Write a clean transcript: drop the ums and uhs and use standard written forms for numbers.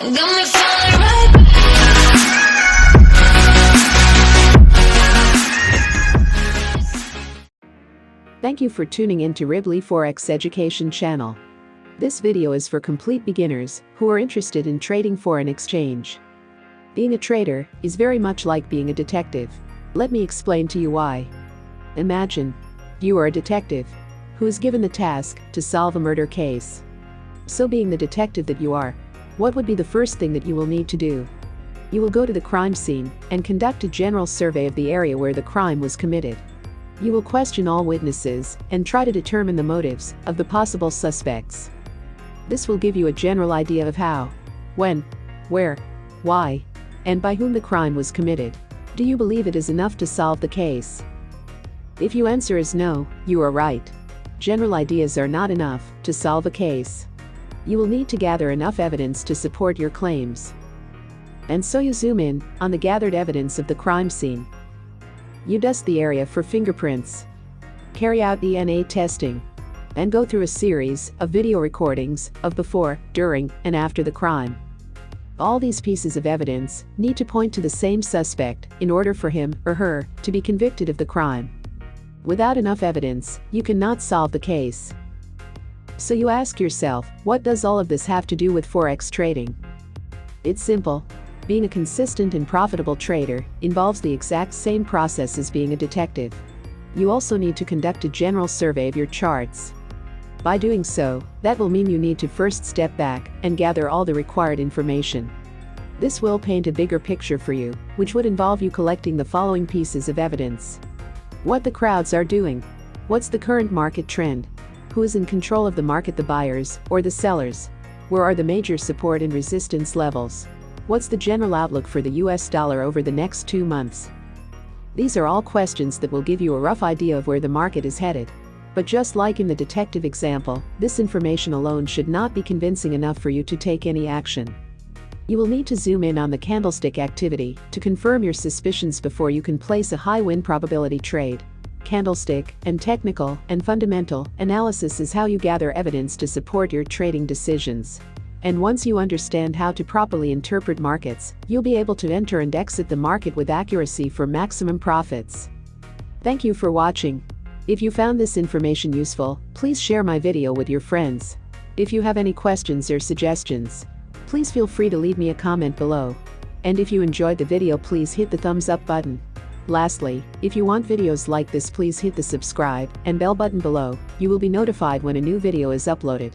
Got me falling right back. Thank you for tuning in to Ribley Forex Education channel. This video is for complete beginners who are interested in trading foreign exchange. Being a trader is very much like being a detective. Let me explain to you why. Imagine you are a detective who is given the task to solve a murder case. So being the detective that you are, what would be the first thing that you will need to do? You will go to the crime scene and conduct a general survey of the area where the crime was committed. You will question all witnesses and try to determine the motives of the possible suspects. This will give you a general idea of how, when, where, why, and by whom the crime was committed. Do you believe it is enough to solve the case? If your answer is no, you are right. General ideas are not enough to solve a case. You will need to gather enough evidence to support your claims. And so you zoom in on the gathered evidence of the crime scene. You dust the area for fingerprints, carry out DNA testing, and go through a series of video recordings of before, during, and after the crime. All these pieces of evidence need to point to the same suspect in order for him or her to be convicted of the crime. Without enough evidence, you cannot solve the case. So you ask yourself, what does all of this have to do with Forex trading? It's simple. Being a consistent and profitable trader involves the exact same process as being a detective. You also need to conduct a general survey of your charts. By doing so, that will mean you need to first step back and gather all the required information. This will paint a bigger picture for you, which would involve you collecting the following pieces of evidence. What the crowds are doing. What's the current market trend? Who is in control of the market, the buyers or the sellers? Where are the major support and resistance levels? What's the general outlook for the US dollar over the next 2 months? These are all questions that will give you a rough idea of where the market is headed. But just like in the detective example, this information alone should not be convincing enough for you to take any action. You will need to zoom in on the candlestick activity to confirm your suspicions before you can place a high win probability trade. Candlestick and technical and fundamental analysis is how you gather evidence to support your trading decisions. And once you understand how to properly interpret markets, you'll be able to enter and exit the market with accuracy for maximum profits. Thank you for watching. If you found this information useful, please share my video with your friends. If you have any questions or suggestions, please feel free to leave me a comment below. And if you enjoyed the video, please hit the thumbs up button. Lastly, if you want videos like this, please hit the subscribe and bell button below. You will be notified when a new video is uploaded.